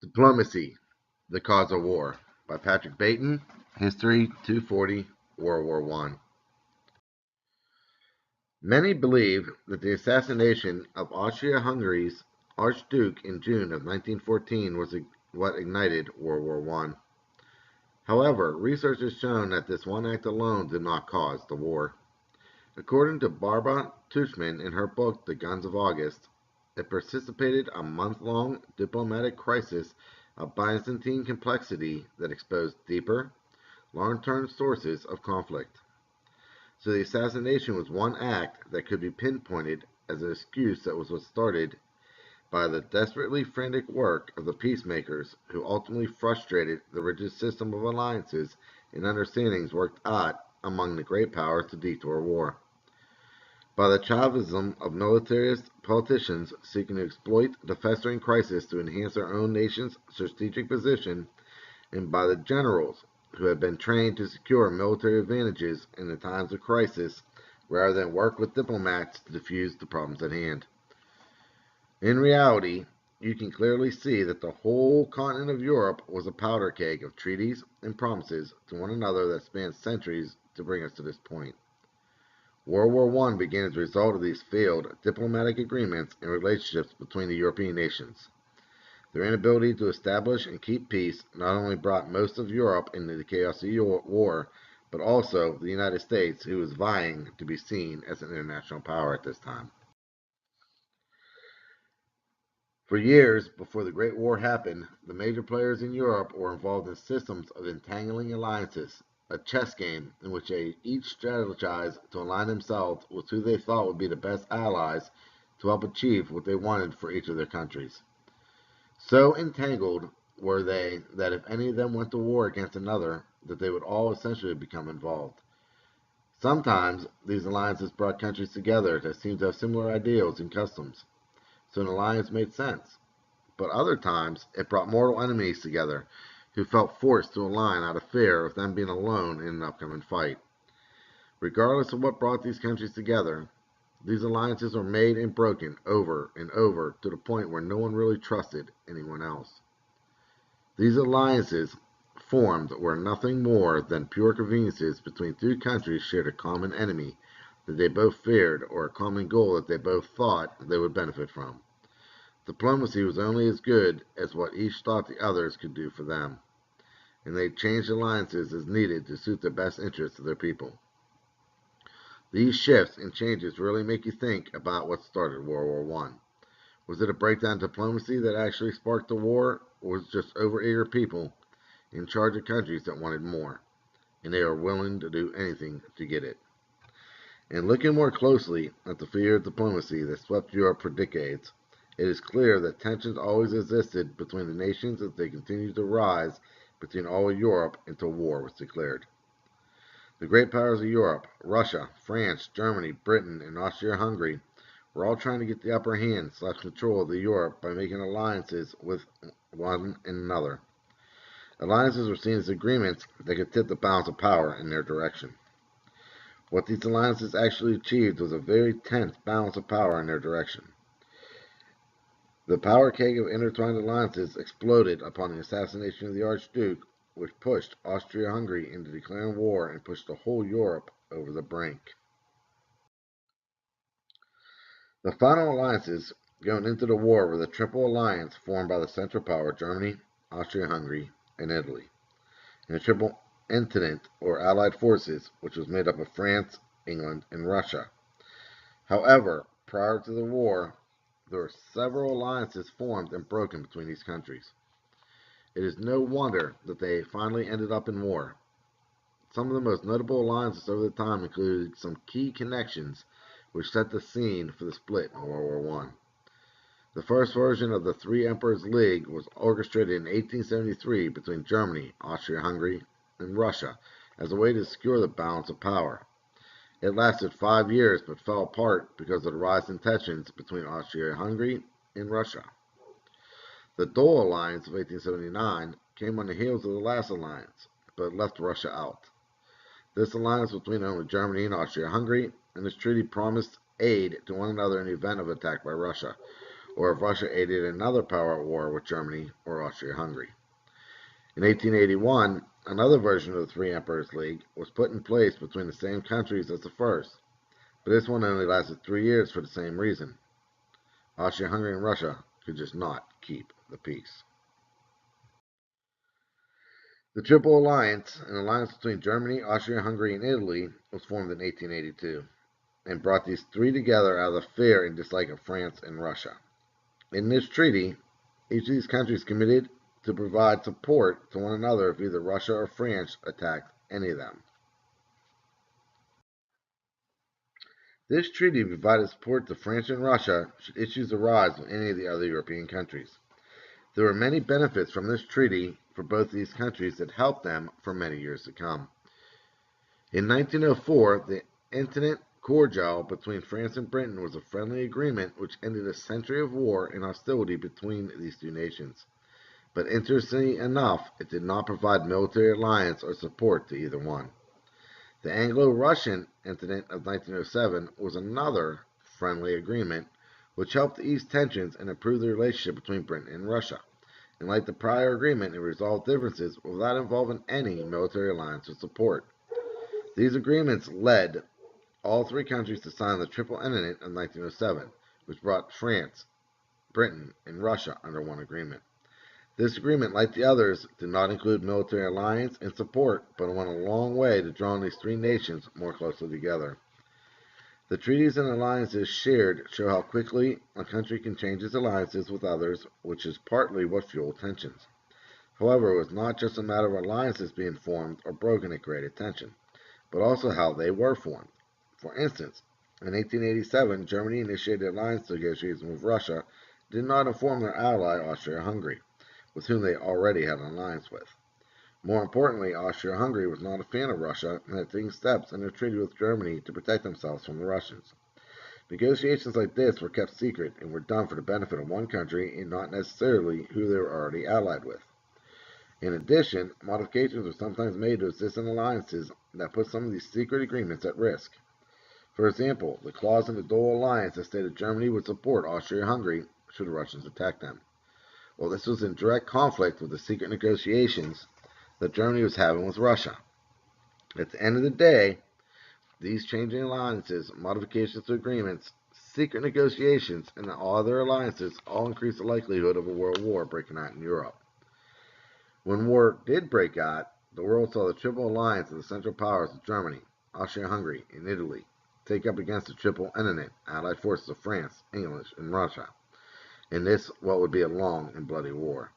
Diplomacy, The Cause of War by Patrick Bateman, History 240, World War I. Many believe that the assassination of Austria-Hungary's Archduke in June of 1914 was what ignited World War I. However, research has shown that this one act alone did not cause the war. According to Barbara Tuchman in her book The Guns of August, it precipitated a month-long diplomatic crisis of Byzantine complexity that exposed deeper, long-term sources of conflict. So the assassination was one act that could be pinpointed as an excuse that was what started by the desperately frantic work of the peacemakers who ultimately frustrated the rigid system of alliances and understandings worked out among the great powers to detour war. By the Chauvinism of militarist politicians seeking to exploit the festering crisis to enhance their own nation's strategic position, and by the generals who had been trained to secure military advantages in the times of crisis rather than work with diplomats to defuse the problems at hand. In reality, you can clearly see that the whole continent of Europe was a powder keg of treaties and promises to one another that spanned centuries to bring us to this point. World War I began as a result of these failed diplomatic agreements and relationships between the European nations. Their inability to establish and keep peace not only brought most of Europe into the chaos of war, but also the United States, who was vying to be seen as an international power at this time. For years before the Great War happened, the major players in Europe were involved in systems of entangling alliances, a chess game in which they each strategized to align themselves with who they thought would be the best allies to help achieve what they wanted for each of their countries. So entangled were they that if any of them went to war against another, that they would all essentially become involved. Sometimes these alliances brought countries together that seemed to have similar ideals and customs, so an alliance made sense. But other times it brought mortal enemies together who felt forced to align out of fear of them being alone in an upcoming fight. Regardless of what brought these countries together, these alliances were made and broken over and over to the point where no one really trusted anyone else. These alliances formed were nothing more than pure conveniences between two countries shared a common enemy that they both feared or a common goal that they both thought they would benefit from. Diplomacy was only as good as what each thought the others could do for them, and they changed alliances as needed to suit the best interests of their people. These shifts and changes really make you think about what started World War I. Was it a breakdown in diplomacy that actually sparked the war, or was it just overeager people in charge of countries that wanted more, and they were willing to do anything to get it? And looking more closely at the fear of diplomacy that swept Europe for decades, it is clear that tensions always existed between the nations as they continued to rise between all of Europe until war was declared. The great powers of Europe, Russia, France, Germany, Britain, and Austria-Hungary, were all trying to get the upper hand / control of the Europe by making alliances with one another. Alliances were seen as agreements that could tip the balance of power in their direction. What these alliances actually achieved was a very tense balance of power in their direction. The power keg of intertwined alliances exploded upon the assassination of the Archduke, which pushed Austria-Hungary into declaring war and pushed the whole Europe over the brink. The final alliances going into the war were the Triple Alliance formed by the Central Power Germany, Austria-Hungary, and Italy, and the Triple Entente, or Allied Forces, which was made up of France, England, and Russia. However, prior to the war, there were several alliances formed and broken between these countries. It is no wonder that they finally ended up in war. Some of the most notable alliances over the time included some key connections which set the scene for the split in World War I. The first version of the Three Emperors League was orchestrated in 1873 between Germany, Austria-Hungary, and Russia as a way to secure the balance of power. It lasted 5 years but fell apart because of the rise in tensions between Austria-Hungary and Russia. The Dole Alliance of 1879 came on the heels of the last alliance, but left Russia out. This alliance was between only Germany and Austria-Hungary, and this treaty promised aid to one another in the event of attack by Russia, or if Russia aided another power at war with Germany or Austria-Hungary. In 1881, another version of the Three Emperors League was put in place between the same countries as the first, but this one only lasted 3 years for the same reason. Austria-Hungary and Russia could just not keep the peace. The Triple Alliance, an alliance between Germany, Austria-Hungary, and Italy, was formed in 1882 and brought these three together out of the fear and dislike of France and Russia. In this treaty, each of these countries committed to provide support to one another if either Russia or France attacked any of them. This treaty provided support to France and Russia should issues arise with any of the other European countries. There were many benefits from this treaty for both these countries that helped them for many years to come. In 1904, the Entente-Cordiale between France and Britain was a friendly agreement which ended a century of war and hostility between these two nations. But interestingly enough, it did not provide military alliance or support to either one. The Anglo-Russian Entente of 1907 was another friendly agreement which helped ease tensions and improve the relationship between Britain and Russia. And like the prior agreement, it resolved differences without involving any military alliance or support. These agreements led all three countries to sign the Triple Entente of 1907, which brought France, Britain, and Russia under one agreement. This agreement, like the others, did not include military alliance and support, but went a long way to drawing these three nations more closely together. The treaties and alliances shared show how quickly a country can change its alliances with others, which is partly what fueled tensions. However, it was not just a matter of alliances being formed or broken that created tension, but also how they were formed. For instance, in 1887, Germany initiated alliance negotiations with Russia, did not inform their ally Austria-Hungary, with whom they already had an alliance with. More importantly, Austria-Hungary was not a fan of Russia and had taken steps in their treaty with Germany to protect themselves from the Russians. Negotiations like this were kept secret and were done for the benefit of one country and not necessarily who they were already allied with. In addition, modifications were sometimes made to existing alliances that put some of these secret agreements at risk. For example, the clause in the Dole Alliance that stated Germany would support Austria-Hungary should the Russians attack them. Well, this was in direct conflict with the secret negotiations that Germany was having with Russia. At the end of the day, these changing alliances, modifications to agreements, secret negotiations, and all other alliances all increased the likelihood of a world war breaking out in Europe. When war did break out, the world saw the Triple Alliance of the Central Powers of Germany, Austria-Hungary, and Italy take up against the Triple Entente, allied forces of France, England, and Russia, in this what would be a long and bloody war.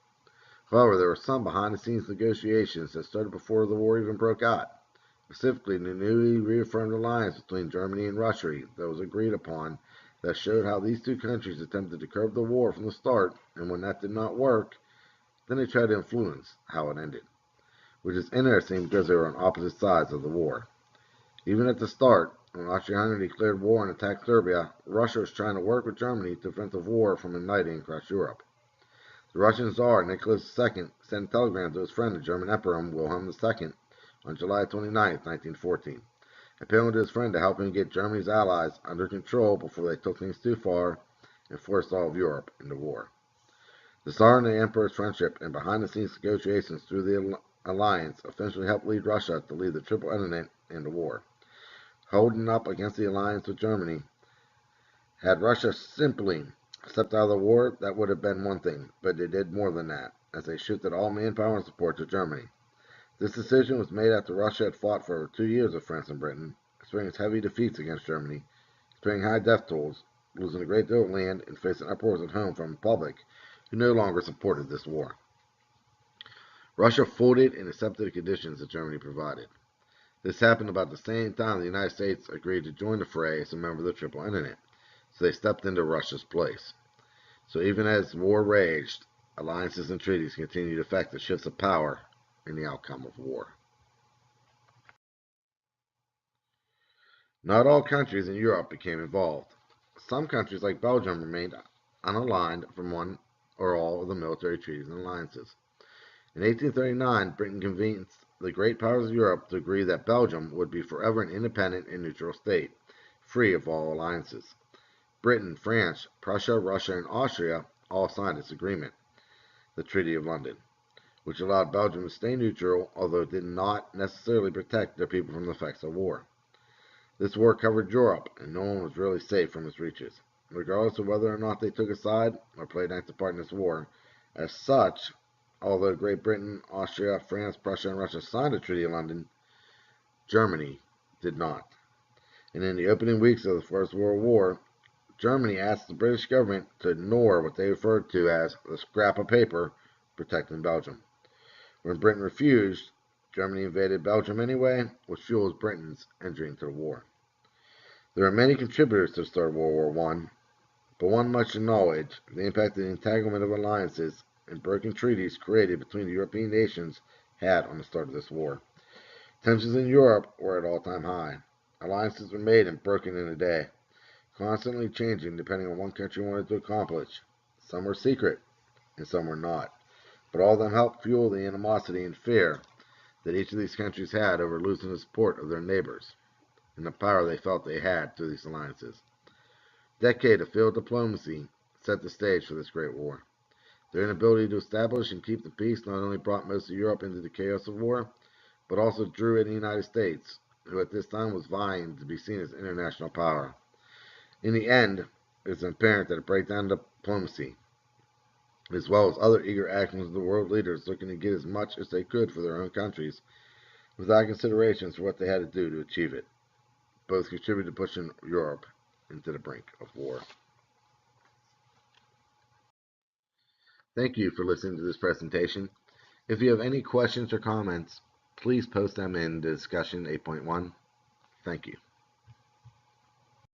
However, there were some behind-the-scenes negotiations that started before the war even broke out. Specifically, the newly reaffirmed alliance between Germany and Russia that was agreed upon that showed how these two countries attempted to curb the war from the start, and when that did not work, then they tried to influence how it ended, which is interesting because they were on opposite sides of the war. Even at the start, when Austria-Hungary declared war and attacked Serbia, Russia was trying to work with Germany to prevent the war from igniting across Europe. The Russian Tsar Nicholas II sent a telegram to his friend, the German Emperor Wilhelm II, on July 29, 1914, appealing to his friend to help him get Germany's allies under control before they took things too far and forced all of Europe into war. The Tsar and the Emperor's friendship and behind-the-scenes negotiations through the alliance eventually helped lead Russia to lead the Triple Entente into war. Holding up against the alliance with Germany, had Russia simply stepped out of the war, that would have been one thing, but they did more than that, as they shifted all manpower and support to Germany. This decision was made after Russia had fought for over 2 years with France and Britain, experienced heavy defeats against Germany, experiencing high death tolls, losing a great deal of land, and facing uproars at home from the public who no longer supported this war. Russia folded and accepted the conditions that Germany provided. This happened about the same time the United States agreed to join the fray as a member of the Triple Entente, so they stepped into Russia's place. So even as war raged, alliances and treaties continued to affect the shifts of power in the outcome of war. Not all countries in Europe became involved. Some countries, like Belgium, remained unaligned from one or all of the military treaties and alliances. In 1839, Britain convinced the great powers of Europe to agree that Belgium would be forever an independent and neutral state, free of all alliances. Britain, France, Prussia, Russia, and Austria all signed this agreement, the Treaty of London, which allowed Belgium to stay neutral, although it did not necessarily protect their people from the effects of war. This war covered Europe, and no one was really safe from its reaches, regardless of whether or not they took a side or played an active part in this war. As such, although Great Britain, Austria, France, Prussia, and Russia signed the Treaty of London, Germany did not. And in the opening weeks of the First World War, Germany asked the British government to ignore what they referred to as the scrap of paper protecting Belgium. When Britain refused, Germany invaded Belgium anyway, which fuels Britain's entry into the war. There are many contributors to the start of World War I, but one much acknowledge the impact the entanglement of alliances and broken treaties created between the European nations had on the start of this war. Tensions in Europe were at all-time high. Alliances were made and broken in a day, constantly changing depending on what one country wanted to accomplish. Some were secret, and some were not, but all of them helped fuel the animosity and fear that each of these countries had over losing the support of their neighbors and the power they felt they had through these alliances. A decade of field diplomacy set the stage for this great war. Their inability to establish and keep the peace not only brought most of Europe into the chaos of war, but also drew in the United States, who at this time was vying to be seen as international power. In the end, it is apparent that a breakdown in diplomacy, as well as other eager actions of the world leaders looking to get as much as they could for their own countries, without considerations for what they had to do to achieve it, both contributed to pushing Europe into the brink of war. Thank you for listening to this presentation. If you have any questions or comments, please post them in the discussion 8.1. Thank you.